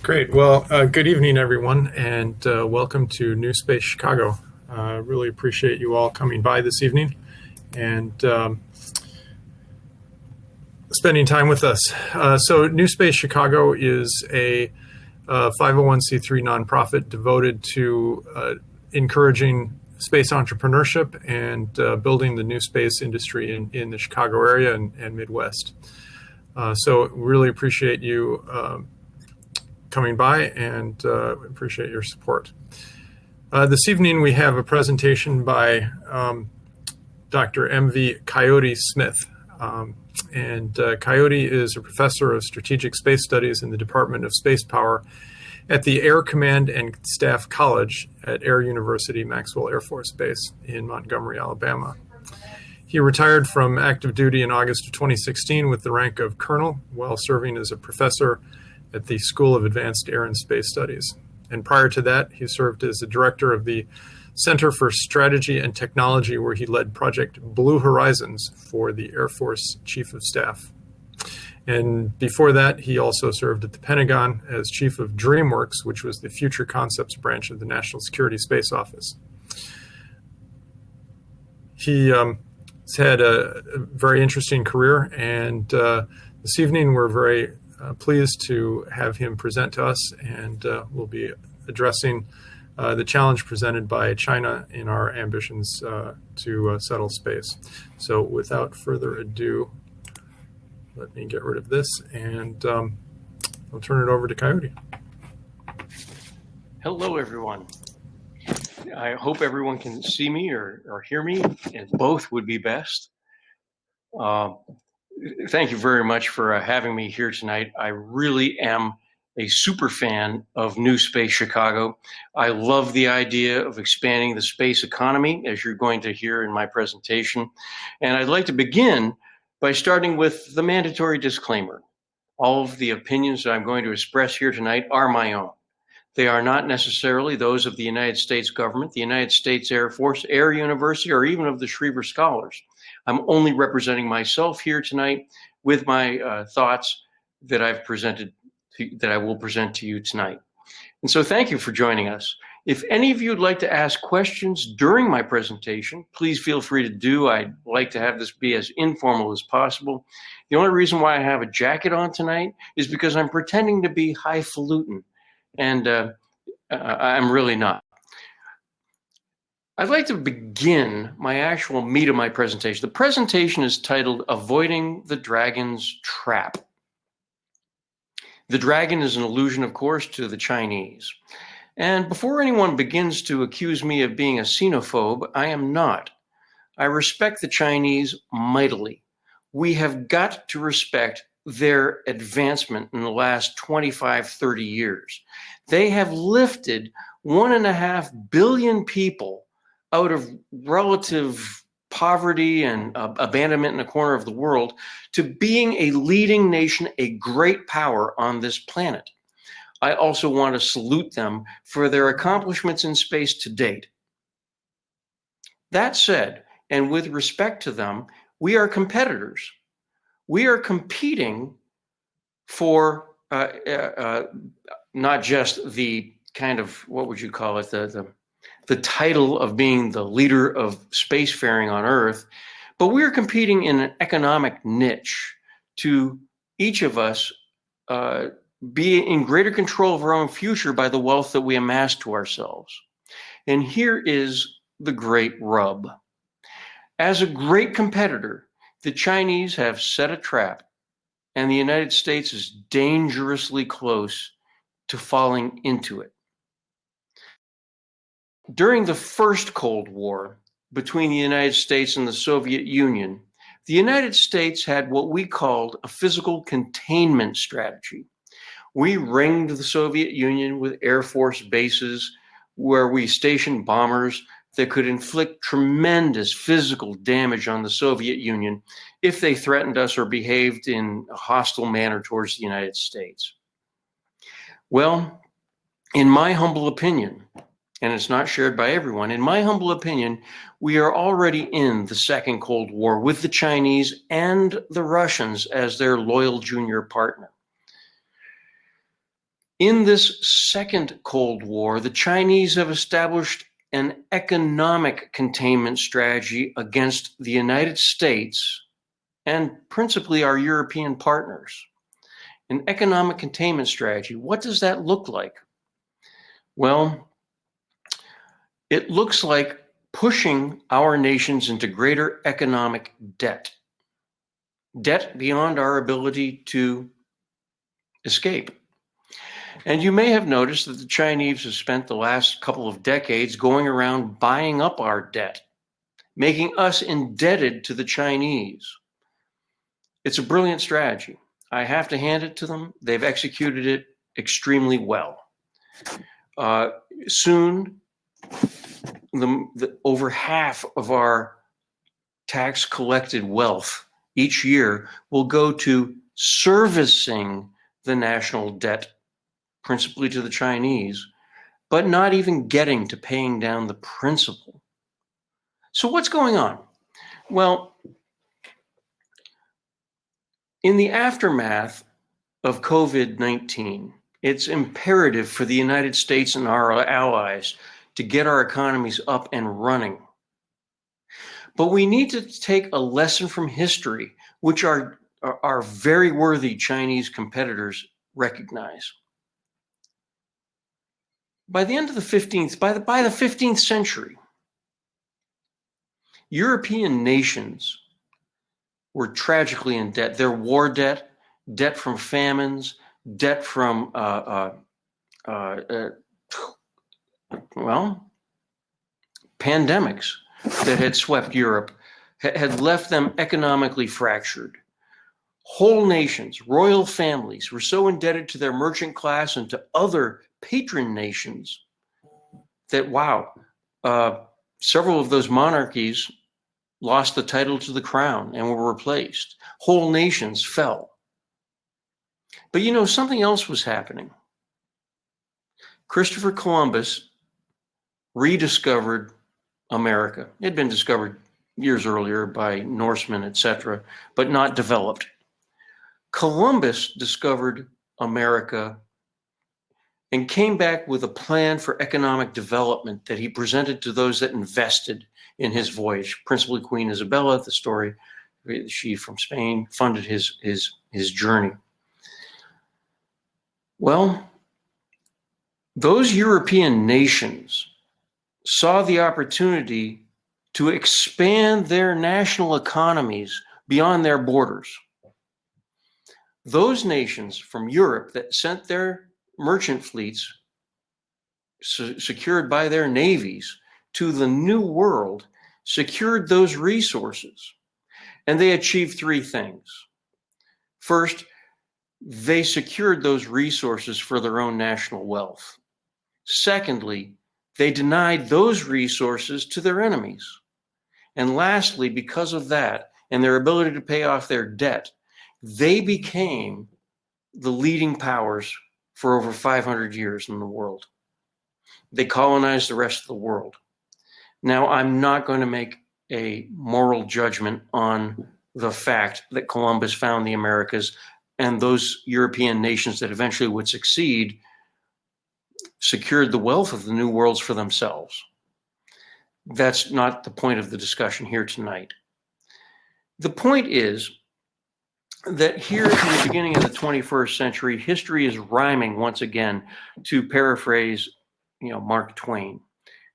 Great. Well, good evening, everyone, and welcome to New Space Chicago. Really appreciate you all coming by this evening and spending time with us. So, New Space Chicago is a 501c3 nonprofit devoted to encouraging space entrepreneurship and building the new space industry in the Chicago area and Midwest. So, really appreciate you coming by and appreciate your support. This evening we have a presentation by Dr. M.V. Coyote Smith. Coyote is a professor of strategic space studies in the Department of Space Power at the Air Command and Staff College at Air University Maxwell Air Force Base in Montgomery, Alabama. He retired from active duty in August of 2016 with the rank of colonel while serving as a professor at the School of Advanced Air and Space Studies. And prior to that, he served as the director of the Center for Strategy and Technology, where he led Project Blue Horizons for the Air Force Chief of Staff. And before that, he also served at the Pentagon as Chief of DreamWorks, which was the Future Concepts branch of the National Security Space Office. He has had a very interesting career, and this evening we're very pleased to have him present to us, and we'll be addressing the challenge presented by China in our ambitions to settle space. So without further ado, let me get rid of this, and I'll turn it over to Coyote. Hello, everyone. I hope everyone can see me or hear me, and both would be best. Thank you very much for having me here tonight. I really am a super fan of New Space Chicago. I love the idea of expanding the space economy, as you're going to hear in my presentation. And I'd like to begin by starting with the mandatory disclaimer. All of the opinions that I'm going to express here tonight are my own. They are not necessarily those of the United States government, the United States Air Force, Air University, or even of the Schriever Scholars. I'm only representing myself here tonight with my thoughts that that I will present to you tonight. And so thank you for joining us. If any of you would like to ask questions during my presentation, please feel free to do. I'd like to have this be as informal as possible. The only reason why I have a jacket on tonight is because I'm pretending to be highfalutin, and I'm really not. I'd like to begin my actual meat of my presentation. The presentation is titled Avoiding the Dragon's Trap. The dragon is an allusion, of course, to the Chinese. And before anyone begins to accuse me of being a xenophobe, I am not. I respect the Chinese mightily. We have got to respect their advancement in the last 25, 30 years. They have lifted 1.5 billion people out of relative poverty and abandonment in a corner of the world to being a leading nation, a great power on this planet. I also want to salute them for their accomplishments in space to date. That said, and with respect to them, we are competitors. We are competing for not just the kind of, what would you call it, the title of being the leader of spacefaring on Earth, but we're competing in an economic niche to each of us be in greater control of our own future by the wealth that we amass to ourselves. And here is the great rub. As a great competitor, the Chinese have set a trap, and the United States is dangerously close to falling into it. During the first Cold War between the United States and the Soviet Union, the United States had what we called a physical containment strategy. We ringed the Soviet Union with Air Force bases where we stationed bombers that could inflict tremendous physical damage on the Soviet Union if they threatened us or behaved in a hostile manner towards the United States. Well, in my humble opinion, and it's not shared by everyone, in my humble opinion, we are already in the second Cold War with the Chinese and the Russians as their loyal junior partner. In this second Cold War, the Chinese have established an economic containment strategy against the United States and principally our European partners. An economic containment strategy, what does that look like? Well, it looks like pushing our nations into greater economic debt. Debt beyond our ability to escape. And you may have noticed that the Chinese have spent the last couple of decades going around buying up our debt, making us indebted to the Chinese. It's a brilliant strategy. I have to hand it to them. They've executed it extremely well. Soon, over half of our tax collected wealth each year will go to servicing the national debt, principally to the Chinese, but not even getting to paying down the principal. So what's going on? Well, in the aftermath of COVID-19, it's imperative for the United States and our allies to get our economies up and running. But we need to take a lesson from history, which our very worthy Chinese competitors recognize. By the end of the 15th century, European nations were tragically in debt. Their war debt, debt from famines, debt from pandemics that had swept Europe, had left them economically fractured. Whole nations, royal families were so indebted to their merchant class and to other patron nations that, several of those monarchies lost the title to the crown and were replaced. Whole nations fell. But something else was happening. Christopher Columbus rediscovered America. It had been discovered years earlier by Norsemen, etc., but not developed. Columbus discovered America and came back with a plan for economic development that he presented to those that invested in his voyage. Principally Queen Isabella, the story, she from Spain, funded his journey. Well, those European nations saw the opportunity to expand their national economies beyond their borders. Those nations from Europe that sent their merchant fleets secured by their navies to the New World secured those resources. And they achieved three things. First, they secured those resources for their own national wealth. Secondly, they denied those resources to their enemies. And lastly, because of that and their ability to pay off their debt, they became the leading powers for over 500 years in the world. They colonized the rest of the world. Now, I'm not going to make a moral judgment on the fact that Columbus found the Americas and those European nations that eventually would succeed secured the wealth of the new worlds for themselves. That's not the point of the discussion here tonight. The point is that here in the beginning of the 21st century, history is rhyming once again, to paraphrase, Mark Twain,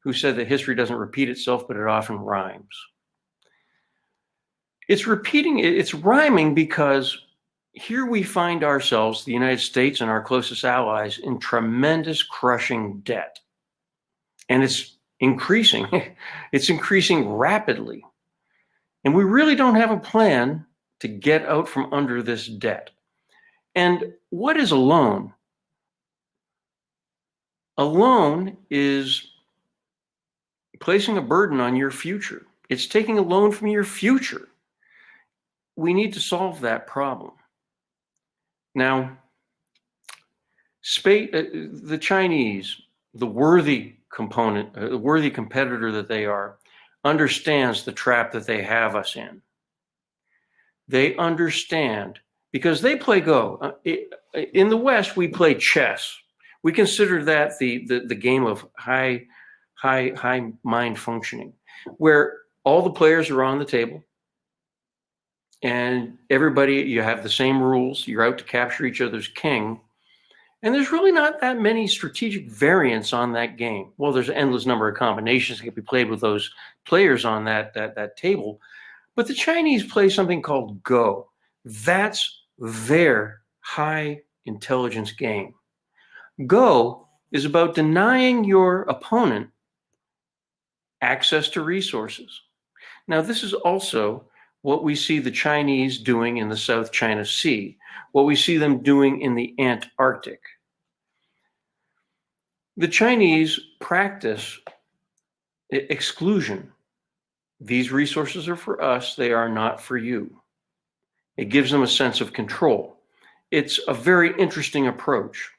who said that history doesn't repeat itself, but it often rhymes. It's rhyming because here we find ourselves, the United States and our closest allies, in tremendous crushing debt. And it's increasing. It's increasing rapidly. And we really don't have a plan to get out from under this debt. And what is a loan? A loan is placing a burden on your future. It's taking a loan from your future. We need to solve that problem. Now, the Chinese, the worthy competitor that they are, understands the trap that they have us in. They understand because they play Go. In the West, we play chess. We consider that the game of high mind functioning, where all the players are on the table and everybody, you have the same rules. You're out to capture each other's king. And there's really not that many strategic variants on that game. Well, there's an endless number of combinations that can be played with those players on that table. But the Chinese play something called Go. That's their high intelligence game. Go is about denying your opponent access to resources. Now, this is also what we see the Chinese doing in the South China Sea, what we see them doing in the Antarctic. The Chinese practice exclusion. These resources are for us, they are not for you. It gives them a sense of control. It's a very interesting approach.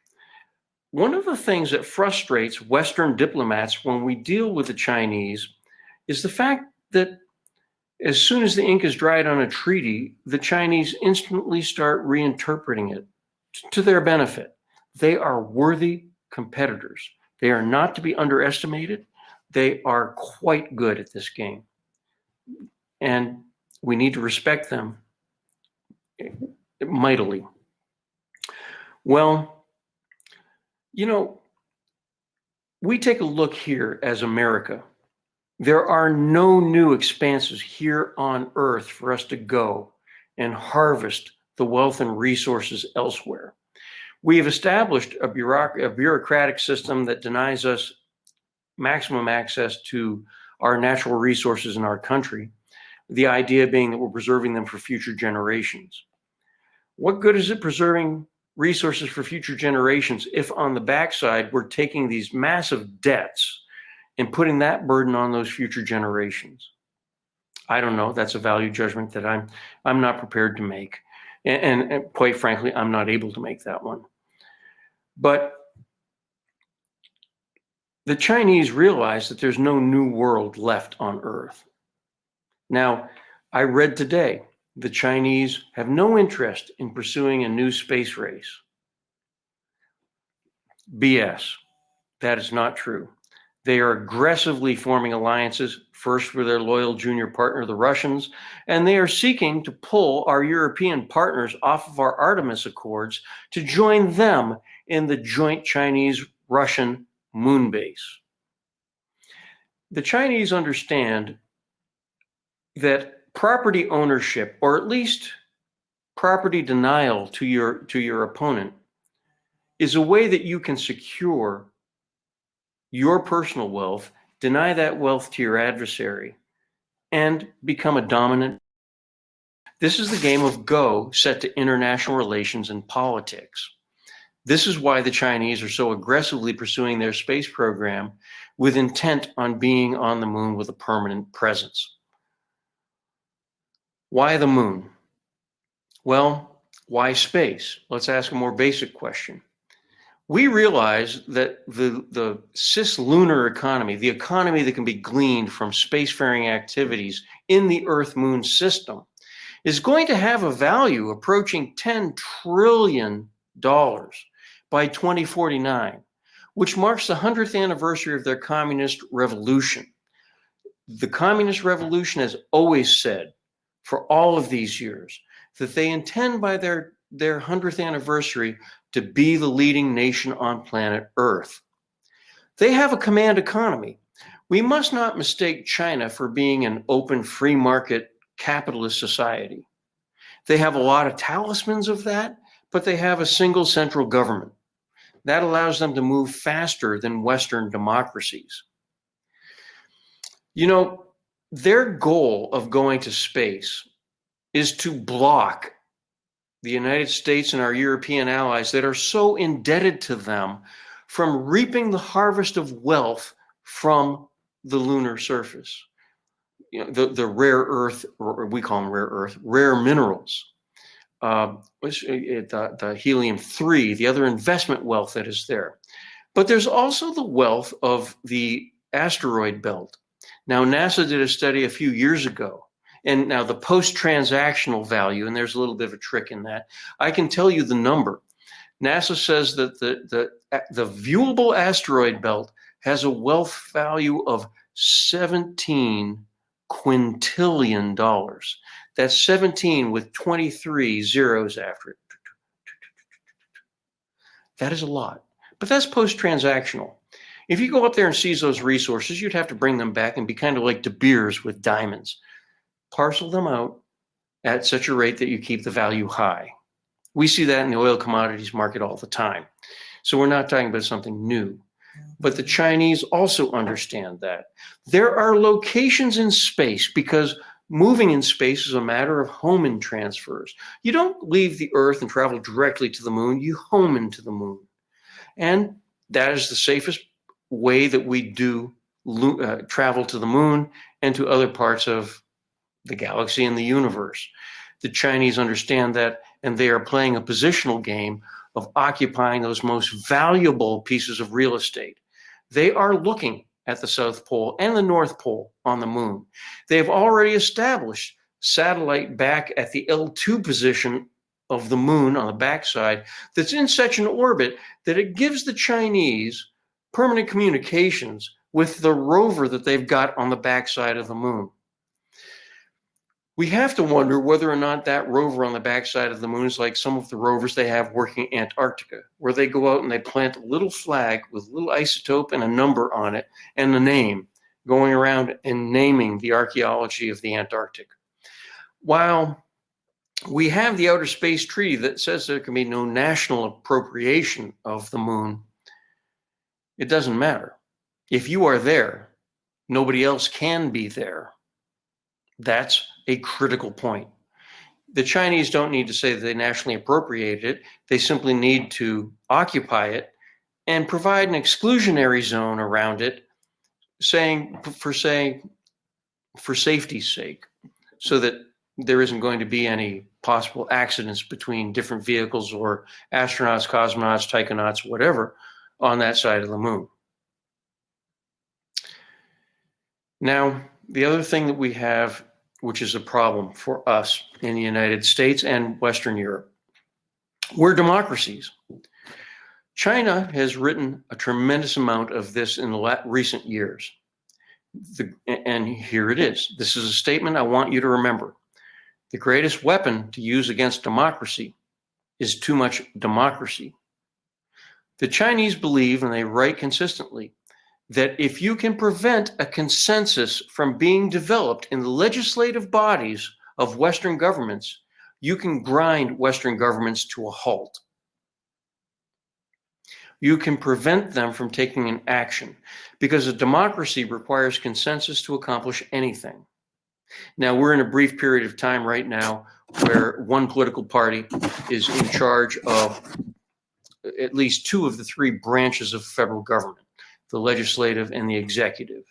One of the things that frustrates Western diplomats when we deal with the Chinese is the fact that as soon as the ink is dried on a treaty, the Chinese instantly start reinterpreting it to their benefit. They are worthy competitors. They are not to be underestimated. They are quite good at this game. And we need to respect them mightily. Well, you know, we take a look here as America. There are no new expanses here on Earth for us to go and harvest the wealth and resources elsewhere. We have established a bureaucratic system that denies us maximum access to our natural resources in our country, the idea being that we're preserving them for future generations. What good is it preserving resources for future generations if on the backside we're taking these massive debts and putting that burden on those future generations? I don't know. That's a value judgment that I'm not prepared to make. And quite frankly, I'm not able to make that one. But the Chinese realize that there's no new world left on Earth. Now, I read today the Chinese have no interest in pursuing a new space race. BS. That is not true. They are aggressively forming alliances, first with their loyal junior partner, the Russians, and they are seeking to pull our European partners off of our Artemis Accords to join them in the joint Chinese-Russian moon base. The Chinese understand that property ownership, or at least property denial to your opponent, is a way that you can secure your personal wealth, deny that wealth to your adversary, and become a dominant. This is the game of Go set to international relations and politics. This is why the Chinese are so aggressively pursuing their space program with intent on being on the moon with a permanent presence. Why the moon? Well, why space? Let's ask a more basic question. We realize that the cislunar economy, the economy that can be gleaned from spacefaring activities in the Earth-Moon system, is going to have a value approaching $10 trillion by 2049, which marks the 100th anniversary of their communist revolution. The communist revolution has always said, for all of these years, that they intend by their 100th anniversary to be the leading nation on planet Earth. They have a command economy. We must not mistake China for being an open free market capitalist society. They have a lot of talismans of that, but they have a single central government. That allows them to move faster than Western democracies. You know, their goal of going to space is to block the United States and our European allies that are so indebted to them from reaping the harvest of wealth from the lunar surface. You know, the rare earth, or we call them rare earth, rare minerals, the helium-3, the other investment wealth that is there. But there's also the wealth of the asteroid belt. Now, NASA did a study a few years ago. And now the post-transactional value, and there's a little bit of a trick in that, I can tell you the number. NASA says that the viewable asteroid belt has a wealth value of $17 quintillion. That's 17 with 23 zeros after it. That is a lot, but that's post-transactional. If you go up there and seize those resources, you'd have to bring them back and be kind of like De Beers with diamonds. Parcel them out at such a rate that you keep the value high. We see that in the oil commodities market all the time. So we're not talking about something new. But the Chinese also understand that. There are locations in space because moving in space is a matter of home-in transfers. You don't leave the Earth and travel directly to the moon, you home into the moon. And that is the safest way that we do travel to the moon and to other parts of the galaxy and the universe. The Chinese understand that, and they are playing a positional game of occupying those most valuable pieces of real estate. They are looking at the South Pole and the North Pole on the moon. They have already established satellite back at the L2 position of the moon on the backside that's in such an orbit that it gives the Chinese permanent communications with the rover that they've got on the backside of the moon. We have to wonder whether or not that rover on the backside of the moon is like some of the rovers they have working in Antarctica, where they go out and they plant a little flag with a little isotope and a number on it and a name, going around and naming the archaeology of the Antarctic. While we have the Outer Space Treaty that says there can be no national appropriation of the moon, it doesn't matter. If you are there, nobody else can be there. That's a critical point. The Chinese don't need to say that they nationally appropriated it. They simply need to occupy it and provide an exclusionary zone around it, for safety's sake, so that there isn't going to be any possible accidents between different vehicles or astronauts, cosmonauts, taikonauts, whatever, on that side of the moon. Now, the other thing that we have, which is a problem for us in the United States and Western Europe, we're democracies. China has written a tremendous amount of this in the recent years. And here it is. This is a statement I want you to remember. The greatest weapon to use against democracy is too much democracy. The Chinese believe, and they write consistently, that if you can prevent a consensus from being developed in the legislative bodies of Western governments, you can grind Western governments to a halt. You can prevent them from taking an action, because a democracy requires consensus to accomplish anything. Now, we're in a brief period of time right now where one political party is in charge of at least two of the three branches of federal government, the legislative and the executive.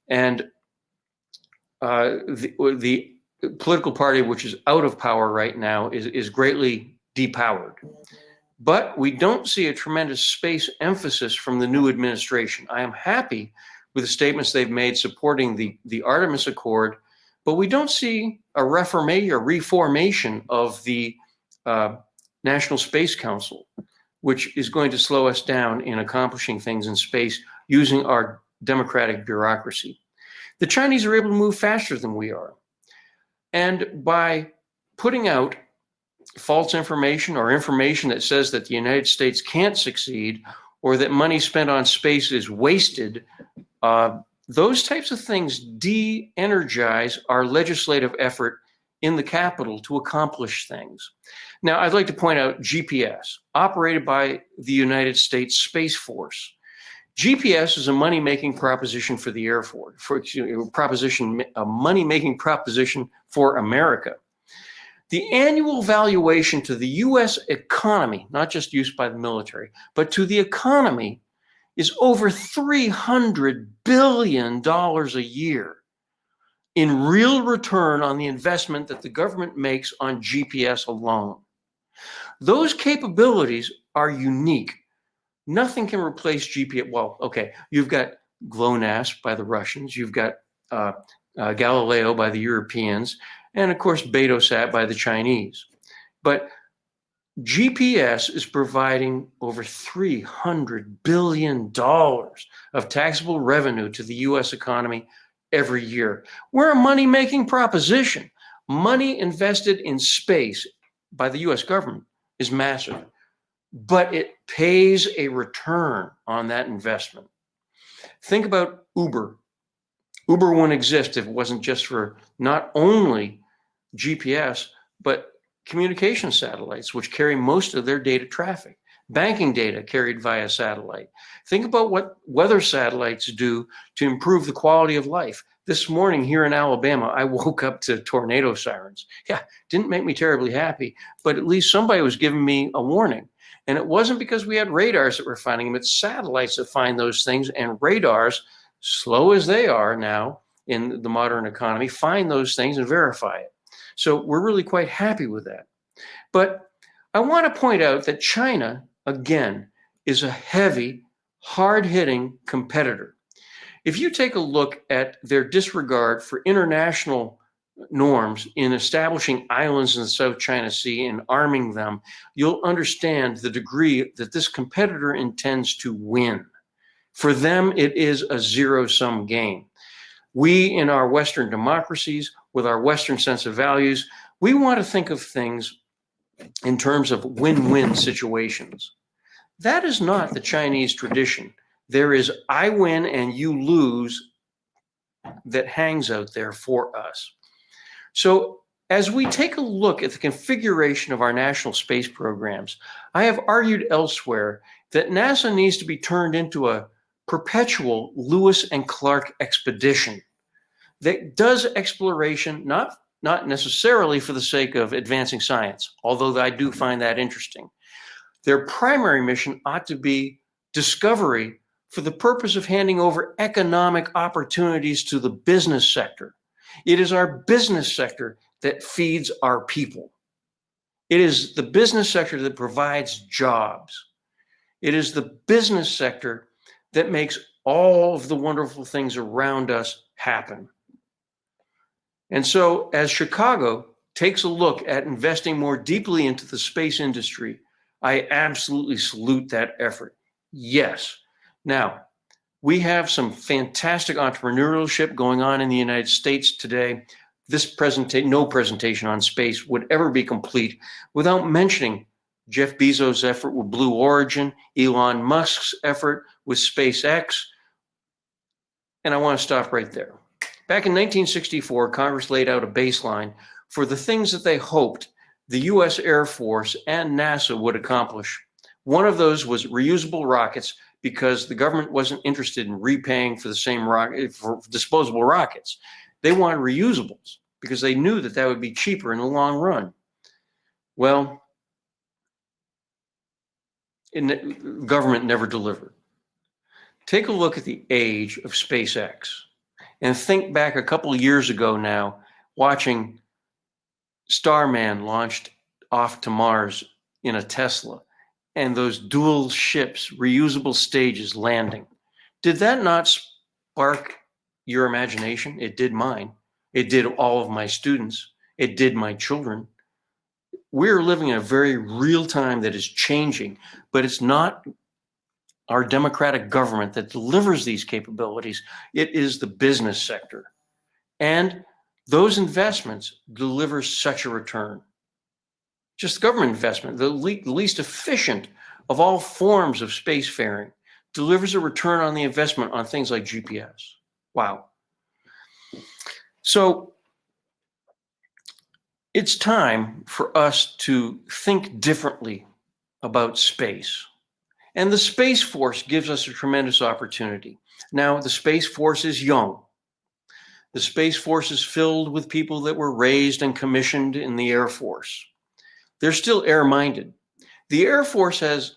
And the political party which is out of power right now is greatly depowered. But we don't see a tremendous space emphasis from the new administration. I am happy with the statements they've made supporting the Artemis Accord, but we don't see a reformation of the National Space Council, which is going to slow us down in accomplishing things in space using our democratic bureaucracy. The Chinese are able to move faster than we are. And by putting out false information or information that says that the United States can't succeed or that money spent on space is wasted, those types of things de-energize our legislative effort in the Capitol to accomplish things. Now, I'd like to point out GPS, operated by the United States Space Force. GPS is a money-making proposition for the Air Force, a money-making proposition for America. The annual valuation to the U.S. economy, not just used by the military, but to the economy, is over $300 billion a year in real return on the investment that the government makes on GPS alone. Those capabilities are unique. Nothing can replace GPS. Well, okay, you've got GLONASS by the Russians, you've got Galileo by the Europeans, and of course, BetoSat by the Chinese. But GPS is providing over $300 billion of taxable revenue to the US economy every year. We're a money-making proposition. Money invested in space by the US government is massive, but it pays a return on that investment. Think about Uber. Uber wouldn't exist if it wasn't just for not only GPS, but communication satellites, which carry most of their data traffic. Banking data carried via satellite. Think about what weather satellites do to improve the quality of life. This morning here in Alabama, I woke up to tornado sirens. Yeah, didn't make me terribly happy, but at least somebody was giving me a warning. And it wasn't because we had radars that were finding them, it's satellites that find those things, and radars, slow as they are now in the modern economy, find those things and verify it. So we're really quite happy with that. But I want to point out that China, again, is a heavy, hard-hitting competitor. If you take a look at their disregard for international norms in establishing islands in the South China Sea and arming them, you'll understand the degree that this competitor intends to win. For them, it is a zero-sum game. We, in our Western democracies, with our Western sense of values, we want to think of things in terms of win-win situations. That is not the Chinese tradition. There is I win and you lose that hangs out there for us. So as we take a look at the configuration of our national space programs, I have argued elsewhere that NASA needs to be turned into a perpetual Lewis and Clark expedition that does exploration, not necessarily for the sake of advancing science, although I do find that interesting. Their primary mission ought to be discovery for the purpose of handing over economic opportunities to the business sector. It is our business sector that feeds our people. It is the business sector that provides jobs. It is the business sector that makes all of the wonderful things around us happen. And so as Chicago takes a look at investing more deeply into the space industry, I absolutely salute that effort. Yes. Now, we have some fantastic entrepreneurship going on in the United States today. No presentation on space would ever be complete without mentioning Jeff Bezos' effort with Blue Origin, Elon Musk's effort with SpaceX. And I want to stop right there. Back in 1964, Congress laid out a baseline for the things that they hoped the US Air Force and NASA would accomplish. One of those was reusable rockets, because the government wasn't interested in repaying for the same for disposable rockets. They wanted reusables because they knew that that would be cheaper in the long run. Well, government never delivered. Take a look at the age of SpaceX and think back a couple of years ago now, watching Starman launched off to Mars in a Tesla, and those dual ships, reusable stages landing. Did that not spark your imagination? It did mine. It did all of my students. It did my children. We're living in a very real time that is changing, but it's not our democratic government that delivers these capabilities. It is the business sector. And those investments deliver such a return. Just government investment, the least efficient of all forms of spacefaring, delivers a return on the investment on things like GPS. Wow. So it's time for us to think differently about space. And the Space Force gives us a tremendous opportunity. Now, the Space Force is young. The Space Force is filled with people that were raised and commissioned in the Air Force. They're still air-minded. The Air Force has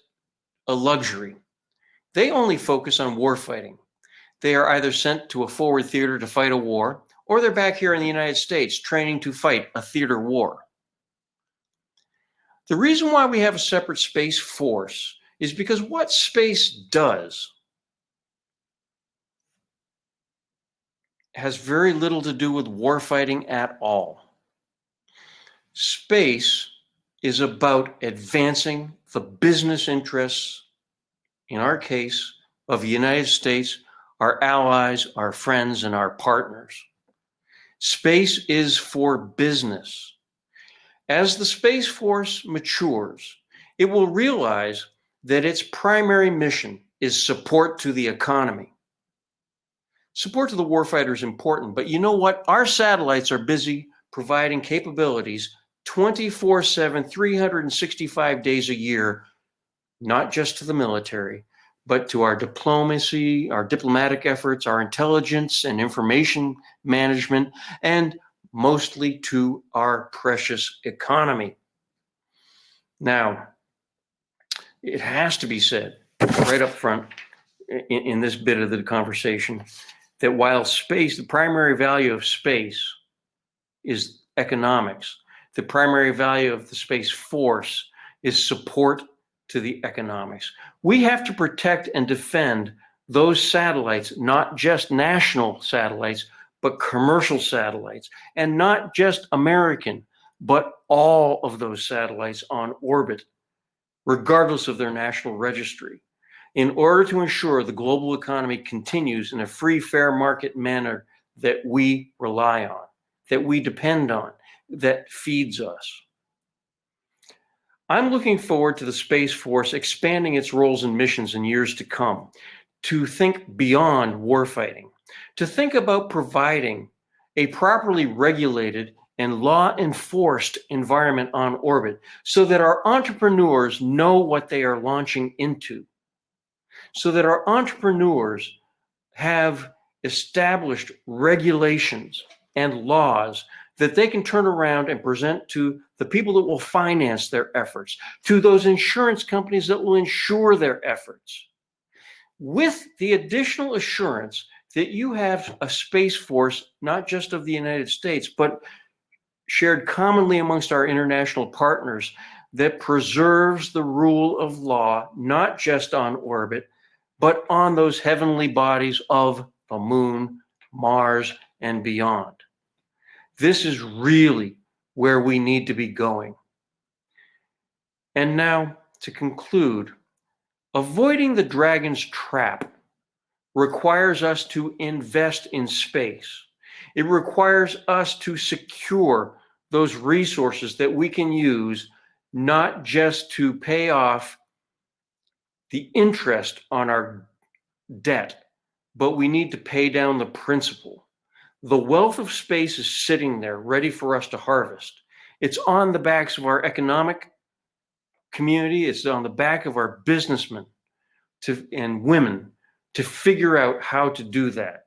a luxury. They only focus on warfighting. They are either sent to a forward theater to fight a war, or they're back here in the United States training to fight a theater war. The reason why we have a separate Space Force is because what space does has very little to do with warfighting at all. Space is about advancing the business interests, in our case, of the United States, our allies, our friends, and our partners. Space is for business. As the Space Force matures, it will realize that its primary mission is support to the economy. Support to the warfighter is important, but you know what? Our satellites are busy providing capabilities 24/7, 365 days a year, not just to the military, but to our diplomacy, our diplomatic efforts, our intelligence and information management, and mostly to our precious economy. Now, it has to be said right up front in this bit of the conversation that while space, the primary value of space is economics, the primary value of the Space Force is support to the economics. We have to protect and defend those satellites, not just national satellites, but commercial satellites, and not just American, but all of those satellites on orbit, regardless of their national registry, in order to ensure the global economy continues in a free, fair market manner that we rely on, that we depend on, that feeds us. I'm looking forward to the Space Force expanding its roles and missions in years to come, to think beyond warfighting, to think about providing a properly regulated and law-enforced environment on orbit so that our entrepreneurs know what they are launching into, so that our entrepreneurs have established regulations and laws that they can turn around and present to the people that will finance their efforts, to those insurance companies that will insure their efforts, with the additional assurance that you have a Space Force, not just of the United States, but shared commonly amongst our international partners, that preserves the rule of law, not just on orbit, but on those heavenly bodies of the moon, Mars, and beyond. This is really where we need to be going. And now, to conclude, avoiding the dragon's trap requires us to invest in space. It requires us to secure those resources that we can use, not just to pay off the interest on our debt, but we need to pay down the principal. The wealth of space is sitting there ready for us to harvest. It's on the backs of our economic community. It's on the back of our businessmen and women to figure out how to do that.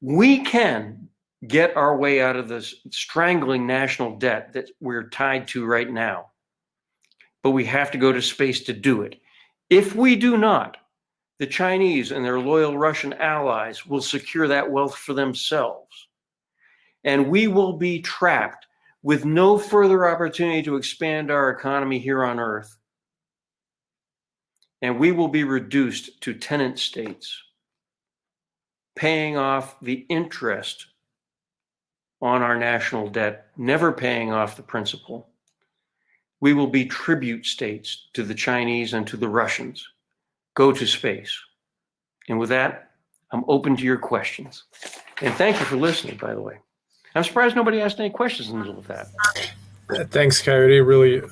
We can get our way out of this strangling national debt that we're tied to right now, but we have to go to space to do it. If we do not, the Chinese and their loyal Russian allies will secure that wealth for themselves. And we will be trapped with no further opportunity to expand our economy here on Earth. And we will be reduced to tenant states, paying off the interest on our national debt, never paying off the principal. We will be tribute states to the Chinese and to the Russians. Go to space. And with that, I'm open to your questions. And thank you for listening, by the way. I'm surprised nobody asked any questions in the middle of that. Thanks, Coyote. Really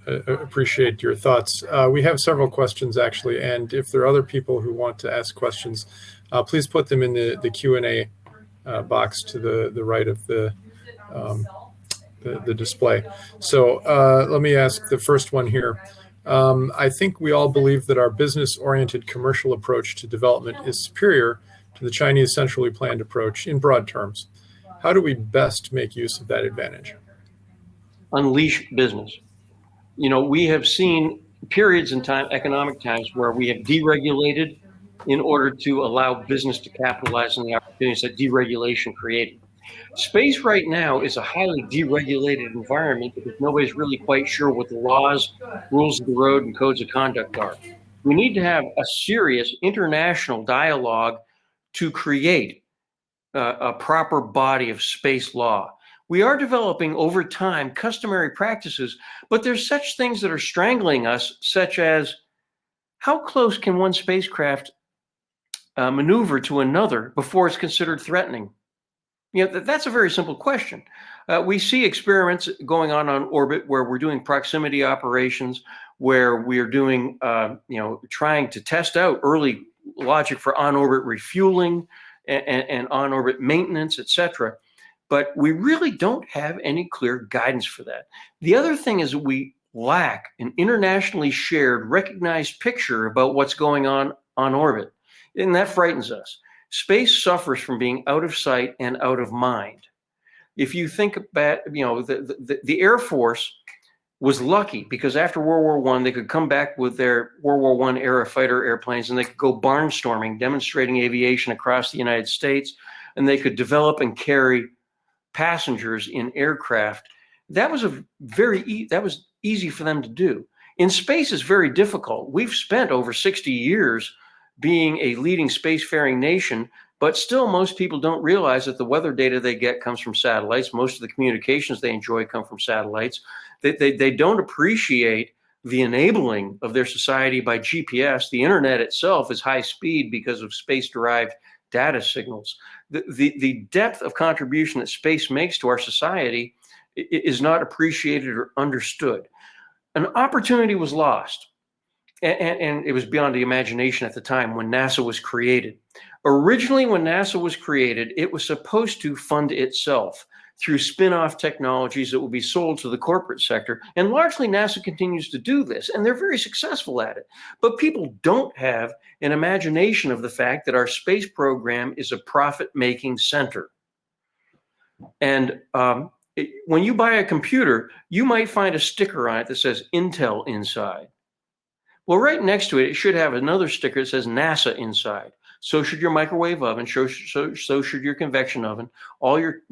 appreciate your thoughts. We have several questions, actually, and if there are other people who want to ask questions, please put them in the Q&A box to the right of the display. So let me ask the first one here. I think we all believe that our business-oriented commercial approach to development is superior to the Chinese centrally planned approach in broad terms. How do we best make use of that advantage? Unleash business. You know, we have seen periods in time, economic times, where we have deregulated in order to allow business to capitalize on the opportunities that deregulation created. Space right now is a highly deregulated environment because nobody's really quite sure what the laws, rules of the road, and codes of conduct are. We need to have a serious international dialogue to create a proper body of space law. We are developing over time customary practices, but there's such things that are strangling us, such as how close can one spacecraft maneuver to another before it's considered threatening? That's a very simple question. We see experiments going on orbit where we're doing proximity operations, where we're doing, trying to test out early logic for on-orbit refueling and on-orbit maintenance, etc. But we really don't have any clear guidance for that. The other thing is that we lack an internationally shared, recognized picture about what's going on orbit, and that frightens us. Space suffers from being out of sight and out of mind. If you think about, the Air Force was lucky because after World War I, they could come back with their World War I era fighter airplanes and they could go barnstorming, demonstrating aviation across the United States, and they could develop and carry passengers in aircraft. That was that was easy for them to do. In space, it's very difficult. We've spent over 60 years being a leading spacefaring nation, but still most people don't realize that the weather data they get comes from satellites. Most of the communications they enjoy come from satellites. They don't appreciate the enabling of their society by GPS. The internet itself is high speed because of space-derived data signals. The depth of contribution that space makes to our society is not appreciated or understood. An opportunity was lost. And it was beyond the imagination at the time when NASA was created. Originally, when NASA was created, it was supposed to fund itself through spin-off technologies that will be sold to the corporate sector. And largely, NASA continues to do this, and they're very successful at it. But people don't have an imagination of the fact that our space program is a profit-making center. And when you buy a computer, you might find a sticker on it that says Intel inside. Well, right next to it, it should have another sticker that says NASA inside. So should your microwave oven, so should your convection oven, all your,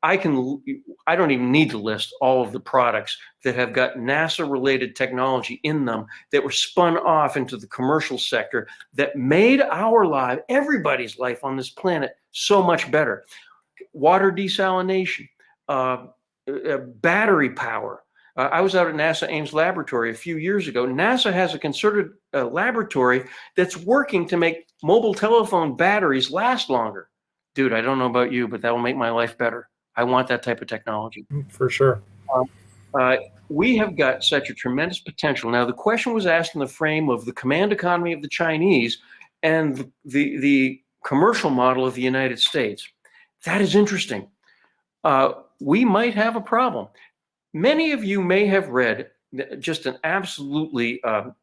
I don't even need to list all of the products that have got NASA-related technology in them that were spun off into the commercial sector that made our life, everybody's life on this planet, so much better. Water desalination, battery power. I was out at NASA Ames Laboratory a few years ago. NASA has a concerted laboratory that's working to make mobile telephone batteries last longer. Dude, I don't know about you, but that will make my life better. I want that type of technology. For sure. We have got such a tremendous potential. Now, the question was asked in the frame of the command economy of the Chinese and the commercial model of the United States. That is interesting. We might have a problem. Many of you may have read just an absolutely a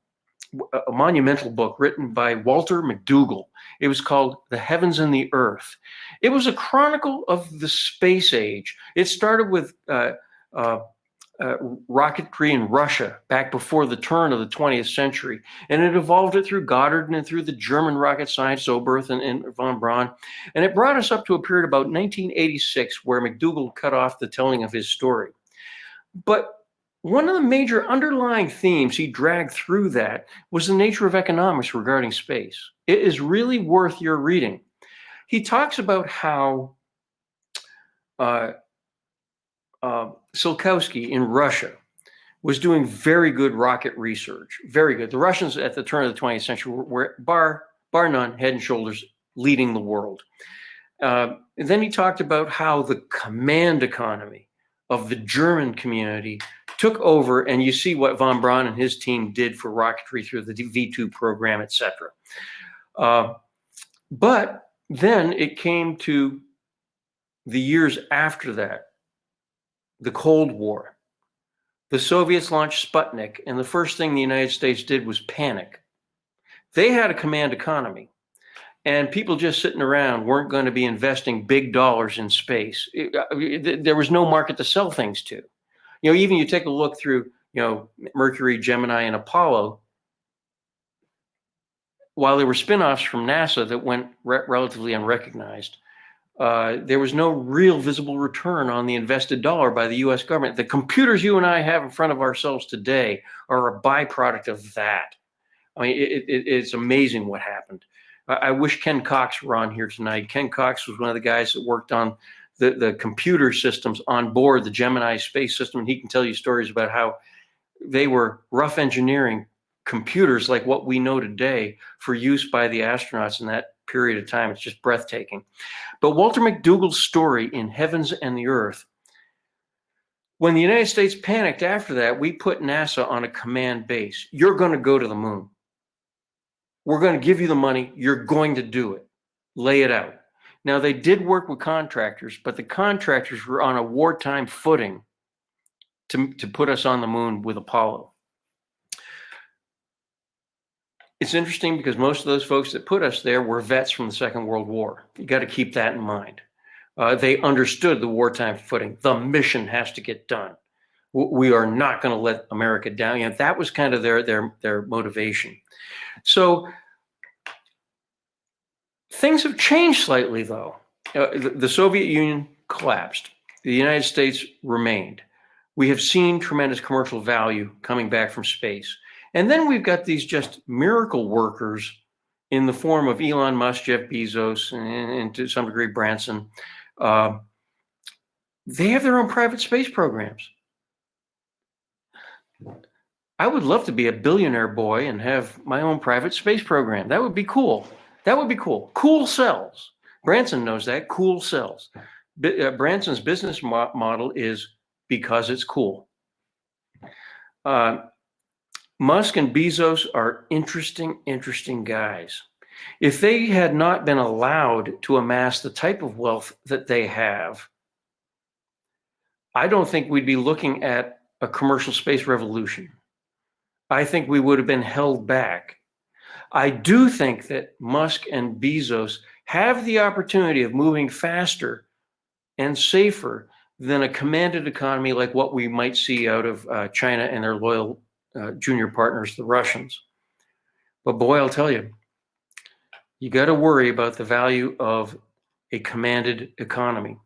monumental book written by Walter McDougall. It was called The Heavens and the Earth. It was a chronicle of the space age. It started with rocketry in Russia back before the turn of the 20th century, and it evolved it through Goddard and through the German rocket science, Oberth and von Braun, and it brought us up to a period about 1986 where McDougall cut off the telling of his story. But one of the major underlying themes he dragged through that was the nature of economics regarding space. It is really worth your reading. He talks about how Tsiolkovsky in Russia was doing very good rocket research, very good. The Russians at the turn of the 20th century were bar none, head and shoulders, leading the world. And then he talked about how the command economy of the German community took over, and you see what von Braun and his team did for rocketry through the V2 program, etc. But then it came to the years after that, the Cold War. The Soviets launched Sputnik, and the first thing the United States did was panic. They had a command economy, and people just sitting around weren't going to be investing big dollars in space. There was no market to sell things to. Even you take a look through, Mercury, Gemini, and Apollo, while there were spin-offs from NASA that went relatively unrecognized, there was no real visible return on the invested dollar by the US government. The computers you and I have in front of ourselves today are a byproduct of that. I mean, it's amazing what happened. I wish Ken Cox were on here tonight. Ken Cox was one of the guys that worked on the computer systems on board the Gemini space system. And he can tell you stories about how they were rough engineering computers like what we know today for use by the astronauts in that period of time. It's just breathtaking. But Walter McDougall's story in Heavens and the Earth, when the United States panicked after that, we put NASA on a command base. You're going to go to the moon. We're going to give you the money. You're going to do it. Lay it out. Now, they did work with contractors, but the contractors were on a wartime footing to put us on the moon with Apollo. It's interesting because most of those folks that put us there were vets from the Second World War. You got to keep that in mind. They understood the wartime footing. The mission has to get done. We are not going to let America down. You know, that was kind of their motivation. So things have changed slightly, though. The Soviet Union collapsed. The United States remained. We have seen tremendous commercial value coming back from space. And then we've got these just miracle workers in the form of Elon Musk, Jeff Bezos, and to some degree Branson. They have their own private space programs. I would love to be a billionaire boy and have my own private space program. That would be cool. That would be cool. Cool sells. Branson knows that. Cool sells. Branson's business model is because it's cool. Musk and Bezos are interesting guys. If they had not been allowed to amass the type of wealth that they have, I don't think we'd be looking at a commercial space revolution. I think we would have been held back. I do think that Musk and Bezos have the opportunity of moving faster and safer than a commanded economy like what we might see out of China and their loyal junior partners, the Russians. But boy, I'll tell you, you got to worry about the value of a commanded economy.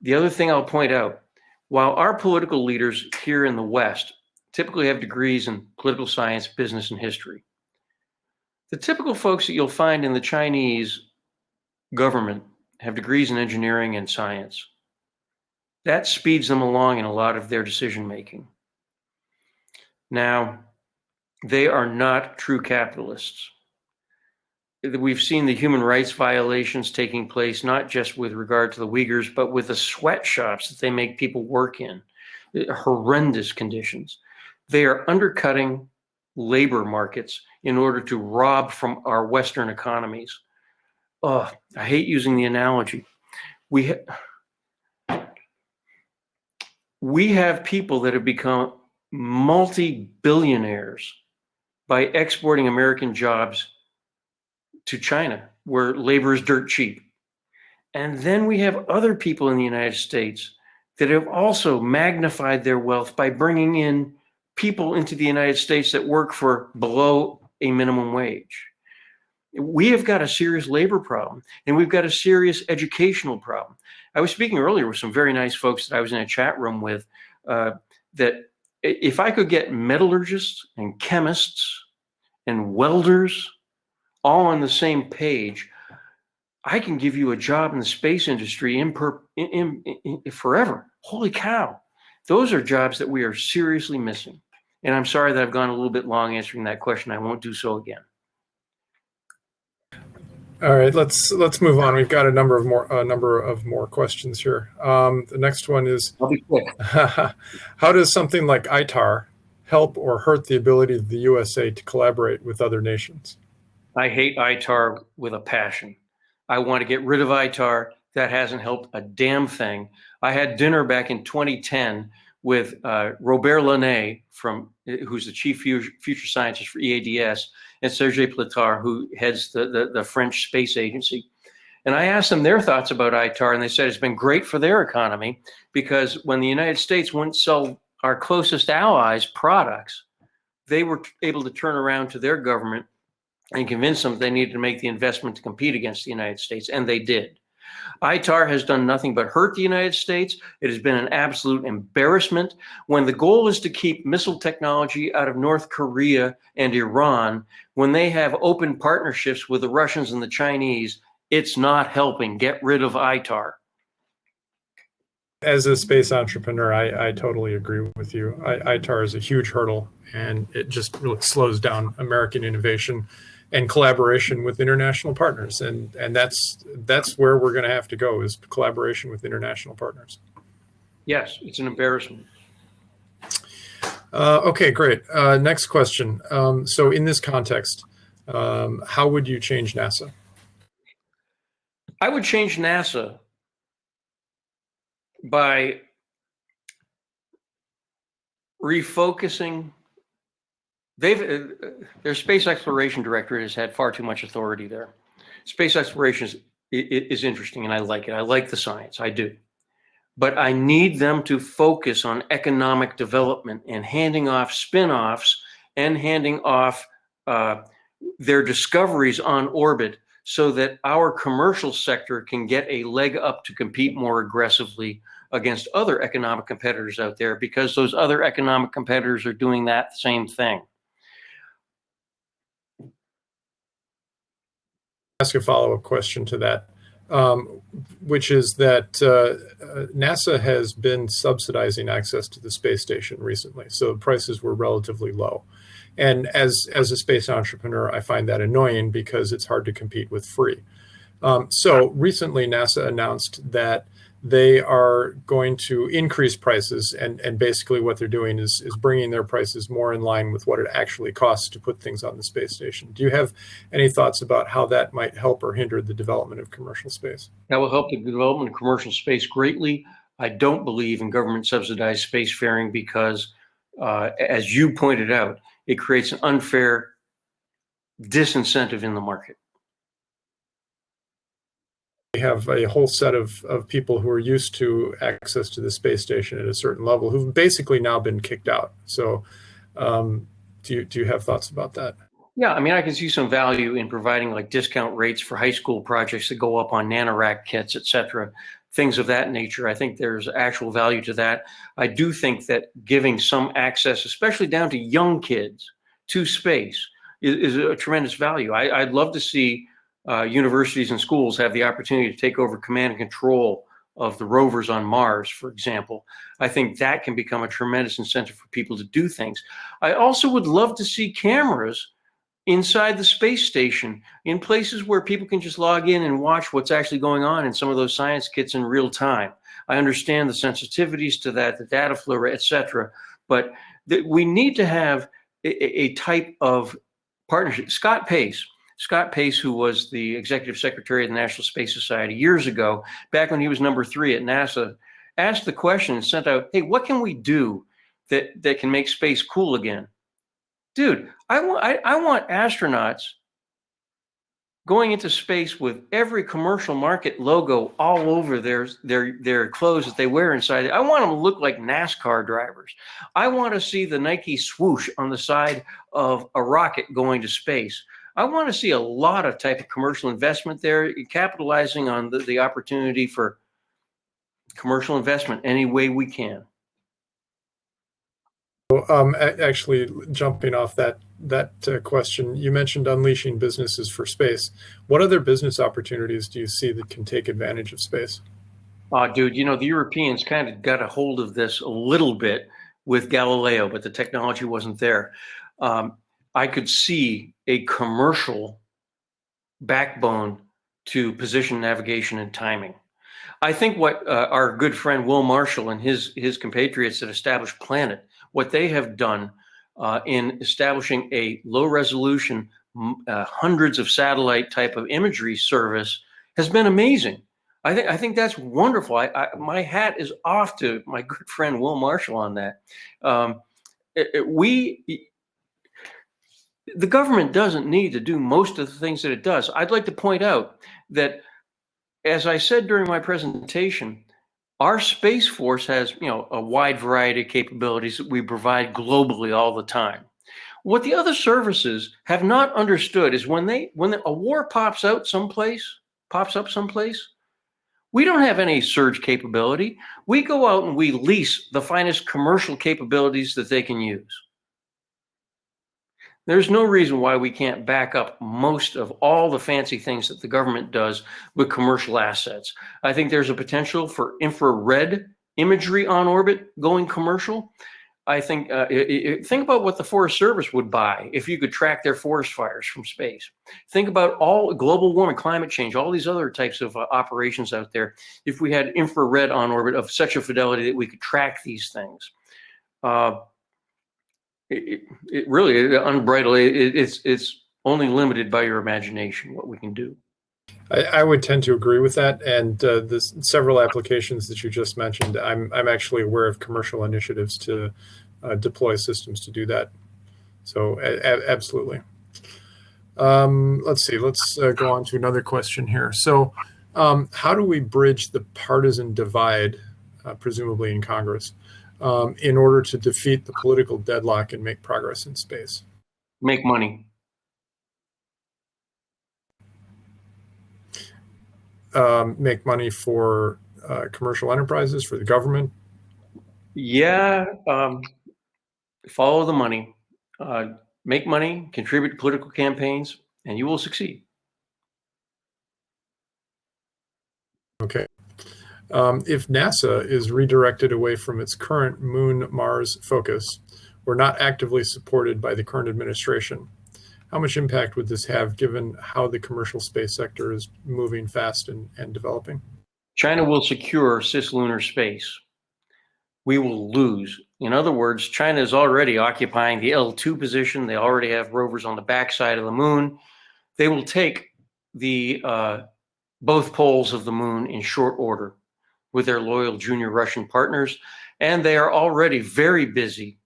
The other thing I'll point out, while our political leaders here in the West typically have degrees in political science, business, and history, the typical folks that you'll find in the Chinese government have degrees in engineering and science. That speeds them along in a lot of their decision making. Now, they are not true capitalists. We've seen the human rights violations taking place, not just with regard to the Uyghurs, but with the sweatshops that they make people work in. Horrendous conditions. They are undercutting labor markets in order to rob from our Western economies. Oh, I hate using the analogy. We have people that have become multi-billionaires by exporting American jobs to China, where labor is dirt cheap. And then we have other people in the United States that have also magnified their wealth by bringing in people into the United States that work for below a minimum wage. We have got a serious labor problem, and we've got a serious educational problem. I was speaking earlier with some very nice folks that I was in a chat room with, that if I could get metallurgists and chemists and welders all on the same page, I can give you a job in the space industry forever. Holy cow. Those are jobs that we are seriously missing. And I'm sorry that I've gone a little bit long answering that question. I won't do so again. All right, let's move on. We've got a number of more questions here. The next one is, I'll be quick. how does something like itar help or hurt the ability of the USA to collaborate with other nations? I hate itar with a passion. I want to get rid of itar. That hasn't helped a damn thing. I had dinner back in 2010 with Robert Launay, who's the chief future scientist for EADS, and Sergei Platar, who heads the French space agency. And I asked them their thoughts about itar, and they said it's been great for their economy because when the United States wouldn't sell our closest allies products, they were able to turn around to their government and convince them they needed to make the investment to compete against the United States, and they did. itar has done nothing but hurt the United States. It has been an absolute embarrassment. When the goal is to keep missile technology out of North Korea and Iran, when they have open partnerships with the Russians and the Chinese, it's not helping. Get rid of itar. As a space entrepreneur, I totally agree with you. ITAR is a huge hurdle, and it just really slows down American innovation and collaboration with international partners. And that's where we're going to have to go, is collaboration with international partners. Yes, it's an embarrassment. Okay, great. Next question. So in this context, how would you change NASA? I would change NASA by refocusing. Their space exploration director has had far too much authority there. Space exploration is interesting, and I like it. I like the science, I do. But I need them to focus on economic development and handing off spin-offs and handing off their discoveries on orbit so that our commercial sector can get a leg up to compete more aggressively against other economic competitors out there, because those other economic competitors are doing that same thing. Ask a follow-up question to that, which is that NASA has been subsidizing access to the space station recently, so prices were relatively low. And as a space entrepreneur, I find that annoying because it's hard to compete with free. So recently, NASA announced that they are going to increase prices, and basically what they're doing is bringing their prices more in line with what it actually costs to put things on the space station. Do you have any thoughts about how that might help or hinder the development of commercial space? That will help the development of commercial space greatly. I don't believe in government subsidized spacefaring because, as you pointed out, it creates an unfair disincentive in the market. We have a whole set of people who are used to access to the space station at a certain level who've basically now been kicked out. So do you have thoughts about that? Yeah, I mean, I can see some value in providing like discount rates for high school projects that go up on NanoRack kits, et cetera, things of that nature. I think there's actual value to that. I do think that giving some access, especially down to young kids, to space is a tremendous value. I'd love to see universities and schools have the opportunity to take over command and control of the rovers on Mars, for example. I think that can become a tremendous incentive for people to do things. I also would love to see cameras inside the space station in places where people can just log in and watch what's actually going on in some of those science kits in real time. I understand the sensitivities to that, the data flow, et cetera, but we need to have a type of partnership. Scott Pace, who was the executive secretary of the National Space Society years ago, back when he was number 3 at NASA, asked the question and sent out, hey, what can we do that can make space cool again? Dude, I want astronauts going into space with every commercial market logo all over their clothes that they wear inside. I want them to look like NASCAR drivers. I want to see the Nike swoosh on the side of a rocket going to space. I want to see a lot of type of commercial investment there, capitalizing on the opportunity for commercial investment any way we can. Actually, jumping off that question, you mentioned unleashing businesses for space. What other business opportunities do you see that can take advantage of space? Dude, you know, the Europeans kind of got a hold of this a little bit with Galileo, but the technology wasn't there. I could see a commercial backbone to position, navigation, and timing. I think what our good friend Will Marshall and his compatriots at Established Planet, what they have done in establishing a low resolution, hundreds of satellite type of imagery service has been amazing. I think that's wonderful. My hat is off to my good friend Will Marshall on that. The government doesn't need to do most of the things that it does. I'd like to point out that, as I said during my presentation, our Space Force has, you know, a wide variety of capabilities that we provide globally all the time. What the other services have not understood is when a war pops up someplace, we don't have any surge capability. We go out and we lease the finest commercial capabilities that they can use. There's no reason why we can't back up most of all the fancy things that the government does with commercial assets. I think there's a potential for infrared imagery on orbit going commercial, I think, think about what the Forest Service would buy if you could track their forest fires from space. Think about all global warming, climate change, all these other types of operations out there. If we had infrared on orbit of such a fidelity that we could track these things, it really unbridled. It's only limited by your imagination what we can do. I would tend to agree with that, and the several applications that you just mentioned, I'm actually aware of commercial initiatives to deploy systems to do that. So absolutely. Let's see. Let's go on to another question here. So, how do we bridge the partisan divide, presumably in Congress, in order to defeat the political deadlock and make progress in space? Make money. Make money for commercial enterprises, for the government? Yeah, follow the money. Make money, contribute to political campaigns, and you will succeed. Okay. If NASA is redirected away from its current Moon-Mars focus, or not actively supported by the current administration, how much impact would this have given how the commercial space sector is moving fast and developing? China will secure cislunar space. We will lose. In other words, China is already occupying the L2 position. They already have rovers on the backside of the moon. They will take the both poles of the moon in short order with their loyal junior Russian partners. And they are already very busy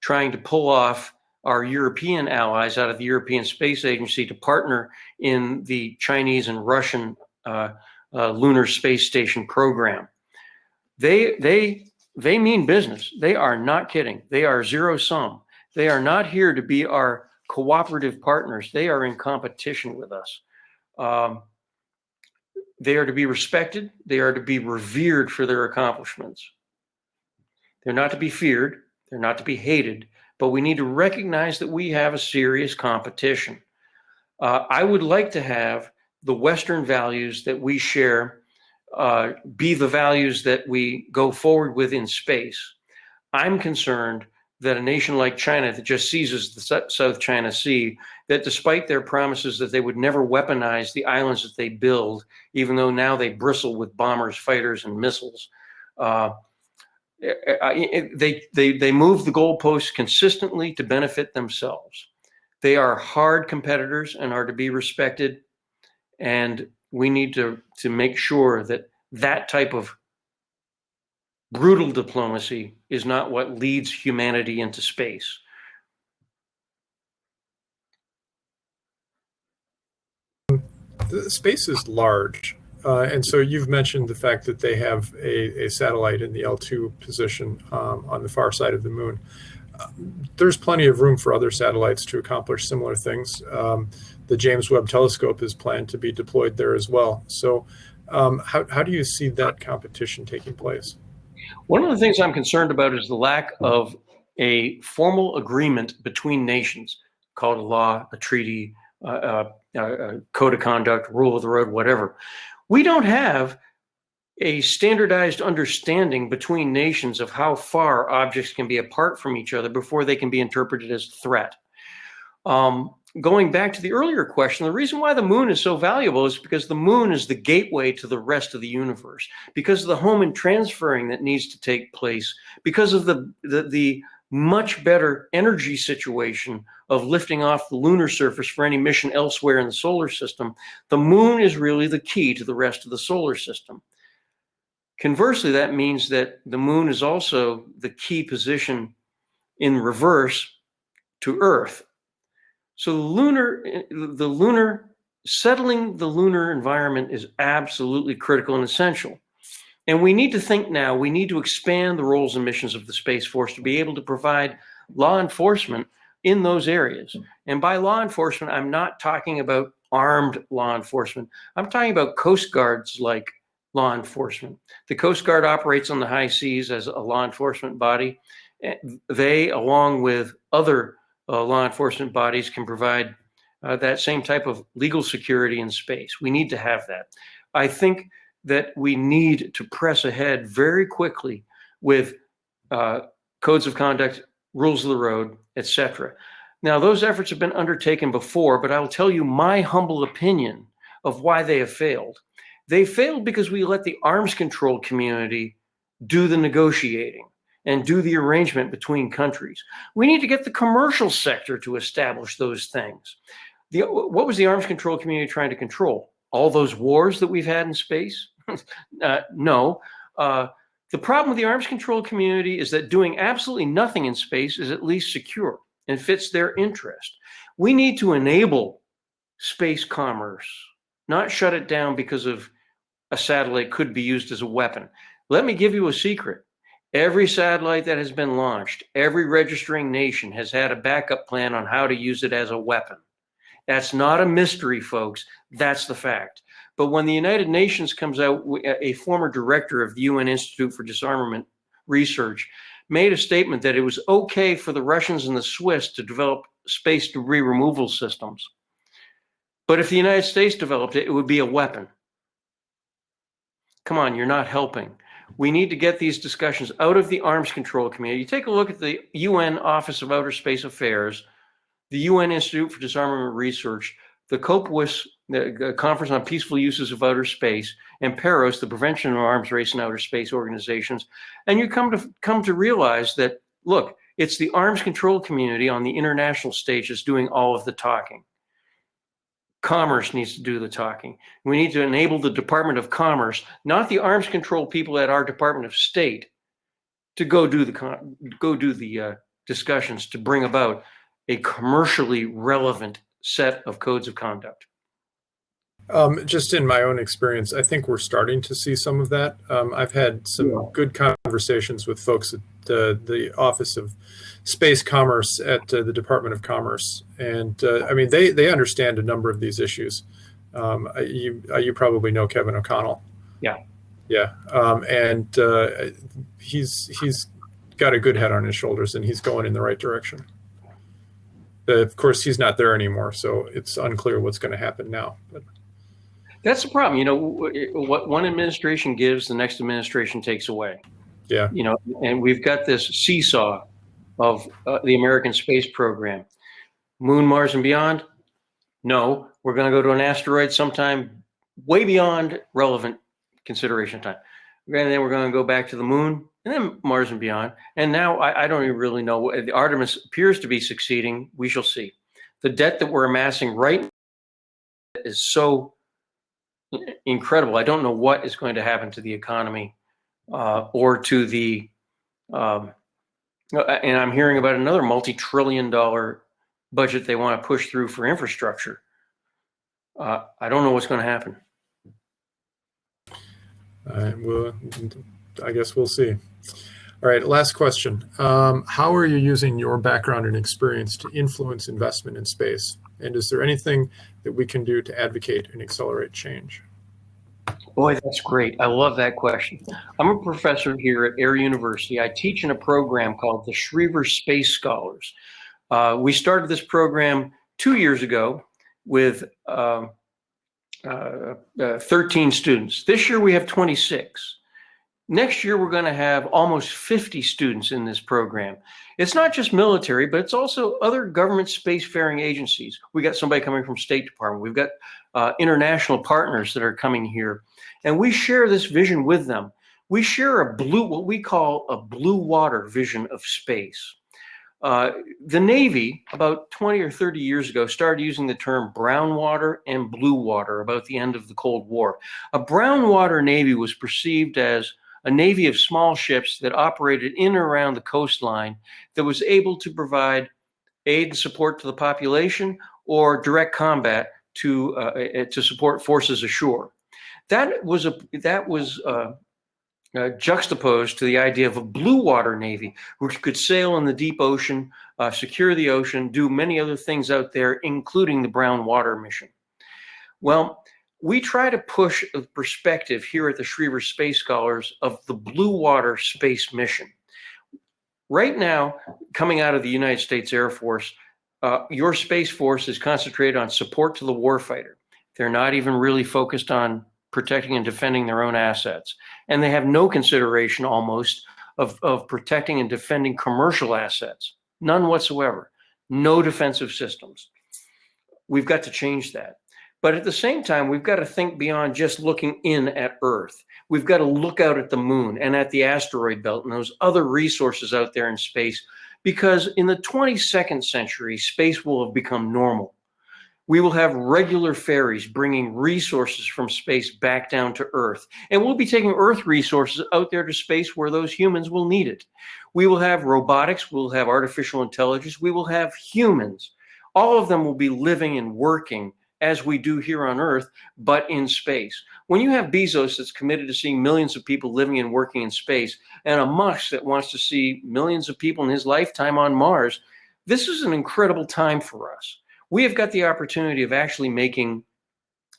trying to pull off our European allies out of the European Space Agency to partner in the Chinese and Russian lunar space station program. They mean business. They are not kidding. They are zero sum. They are not here to be our cooperative partners. They are in competition with us. They are to be respected. They are to be revered for their accomplishments. They're not to be feared. They're not to be hated. But we need to recognize that we have a serious competition. I would like to have the Western values that we share be the values that we go forward with in space. I'm concerned that a nation like China that just seizes the South China Sea, that despite their promises that they would never weaponize the islands that they build, even though now they bristle with bombers, fighters, and missiles, they move the goalposts consistently to benefit themselves. They are hard competitors and are to be respected. And we need to make sure that that type of brutal diplomacy is not what leads humanity into space. The space is large. And so you've mentioned the fact that they have a satellite in the L2 position on the far side of the moon. There's plenty of room for other satellites to accomplish similar things. The James Webb Telescope is planned to be deployed there as well. So how do you see that competition taking place? One of the things I'm concerned about is the lack of a formal agreement between nations, called a law, a treaty, a code of conduct, rule of the road, whatever. We don't have a standardized understanding between nations of how far objects can be apart from each other before they can be interpreted as a threat. Going back to the earlier question, the reason why the moon is so valuable is because the moon is the gateway to the rest of the universe, because of the home and transferring that needs to take place, because of the much better energy situation of lifting off the lunar surface for any mission elsewhere in the solar system. The moon is really the key to the rest of the solar system. Conversely, that means that the moon is also the key position in reverse to Earth. So settling the lunar environment is absolutely critical and essential. And we need to think now, we need to expand the roles and missions of the Space Force to be able to provide law enforcement in those areas. And by law enforcement, I'm not talking about armed law enforcement. I'm talking about Coast Guards like law enforcement. The Coast Guard operates on the high seas as a law enforcement body. They, along with other law enforcement bodies, can provide that same type of legal security in space. We need to have that. I think that we need to press ahead very quickly with codes of conduct, rules of the road, etc. Now, those efforts have been undertaken before, but I will tell you my humble opinion of why they have failed. They failed because we let the arms control community do the negotiating and do the arrangement between countries. We need to get the commercial sector to establish those things. What was the arms control community trying to control? All those wars that we've had in space? No. The problem with the arms control community is that doing absolutely nothing in space is at least secure and fits their interest. We need to enable space commerce, not shut it down because of a satellite could be used as a weapon. Let me give you a secret. Every satellite that has been launched, every registering nation has had a backup plan on how to use it as a weapon. That's not a mystery, folks. That's the fact. But when the United Nations comes out, a former director of the UN Institute for Disarmament Research made a statement that it was okay for the Russians and the Swiss to develop space debris removal systems. But if the United States developed it, it would be a weapon. Come on, you're not helping. We need to get these discussions out of the arms control community. You take a look at the UN Office of Outer Space Affairs, the UN Institute for Disarmament Research, the COPUOS, the Conference on Peaceful Uses of Outer Space, and PEROS, the Prevention of Arms Race and Outer Space organizations, and you come to realize that, look, it's the arms control community on the international stage that's doing all of the talking. Commerce needs to do the talking. We need to enable the Department of Commerce, not the arms control people at our Department of State, to go do the discussions to bring about a commercially relevant set of codes of conduct. Just in my own experience, I think we're starting to see some of that. I've had some good conversations with folks at the Office of Space Commerce at the Department of Commerce, and I mean they understand a number of these issues. You probably know Kevin O'Connell. Yeah, and he's got a good head on his shoulders, and he's going in the right direction. Of course, he's not there anymore, so it's unclear what's going to happen now. But that's the problem. You know, what one administration gives, the next administration takes away. Yeah. You know, and we've got this seesaw of the American space program. Moon, Mars, and beyond? No, we're going to go to an asteroid sometime way beyond relevant consideration time. And then we're going to go back to the moon, and then Mars and beyond. And now I don't even really know. The Artemis appears to be succeeding. We shall see. The debt that we're amassing right now is so incredible. I don't know what is going to happen to the economy or to the, and I'm hearing about another multi-trillion-dollar budget they want to push through for infrastructure. I don't know what's going to happen. Well, I guess we'll see. All right, last question. How are you using your background and experience to influence investment in space? And is there anything that we can do to advocate and accelerate change? Boy, that's great. I love that question. I'm a professor here at Air University. I teach in a program called the Schriever Space Scholars. We started this program 2 years ago with 13 students. This year we have 26. Next year we're going to have almost 50 students in this program. It's not just military, but it's also other government spacefaring agencies. We got somebody coming from State Department. We've got international partners that are coming here, and we share this vision with them. We share what we call a blue water vision of space. The Navy, about 20 or 30 years ago, started using the term brown water and blue water about the end of the Cold War. A brown water Navy was perceived as a navy of small ships that operated in and around the coastline that was able to provide aid and support to the population or direct combat to support forces ashore. That was juxtaposed to the idea of a blue water navy, which could sail in the deep ocean, secure the ocean, do many other things out there, including the brown water mission. Well, we try to push a perspective here at the Schriever Space Scholars of the blue water space mission. Right now, coming out of the United States Air Force, your Space Force is concentrated on support to the warfighter. They're not even really focused on protecting and defending their own assets. And they have no consideration almost of protecting and defending commercial assets. None whatsoever. No defensive systems. We've got to change that. But at the same time, we've got to think beyond just looking in at Earth. We've got to look out at the moon and at the asteroid belt and those other resources out there in space, because in the 22nd century, space will have become normal. We will have regular ferries bringing resources from space back down to Earth. And we'll be taking Earth resources out there to space where those humans will need it. We will have robotics, we'll have artificial intelligence, we will have humans. All of them will be living and working as we do here on Earth, but in space. When you have Bezos that's committed to seeing millions of people living and working in space, and a Musk that wants to see millions of people in his lifetime on Mars, this is an incredible time for us. We have got the opportunity of actually making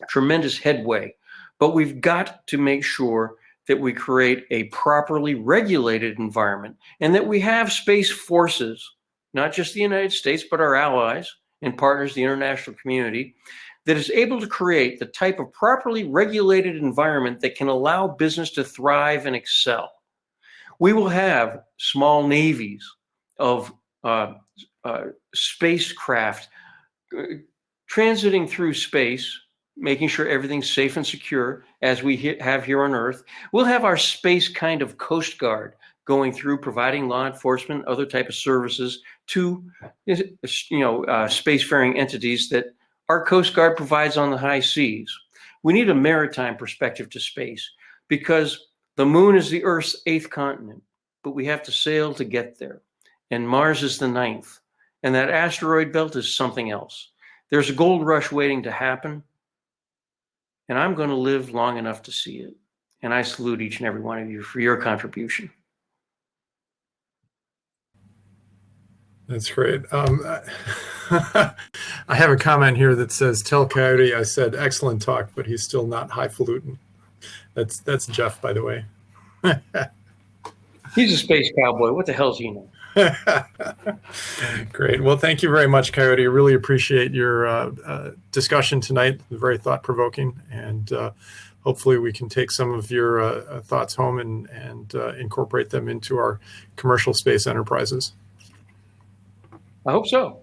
tremendous headway, but we've got to make sure that we create a properly regulated environment and that we have space forces, not just the United States, but our allies and partners, the international community, that is able to create the type of properly regulated environment that can allow business to thrive and excel. We will have small navies of spacecraft transiting through space, making sure everything's safe and secure as we have here on Earth. We'll have our space kind of Coast Guard going through, providing law enforcement, other type of services to spacefaring entities that our Coast Guard provides on the high seas. We need a maritime perspective to space because the moon is the Earth's 8th continent, but we have to sail to get there. And Mars is the 9th. And that asteroid belt is something else. There's a gold rush waiting to happen, and I'm going to live long enough to see it. And I salute each and every one of you for your contribution. That's great. I have a comment here that says, "Tell Coyote I said excellent talk, but he's still not highfalutin." That's Jeff, by the way. He's a space cowboy. What the hell's he know? Great. Well, thank you very much, Coyote. I really appreciate your discussion tonight. Very thought-provoking, and hopefully we can take some of your thoughts home and incorporate them into our commercial space enterprises. I hope so.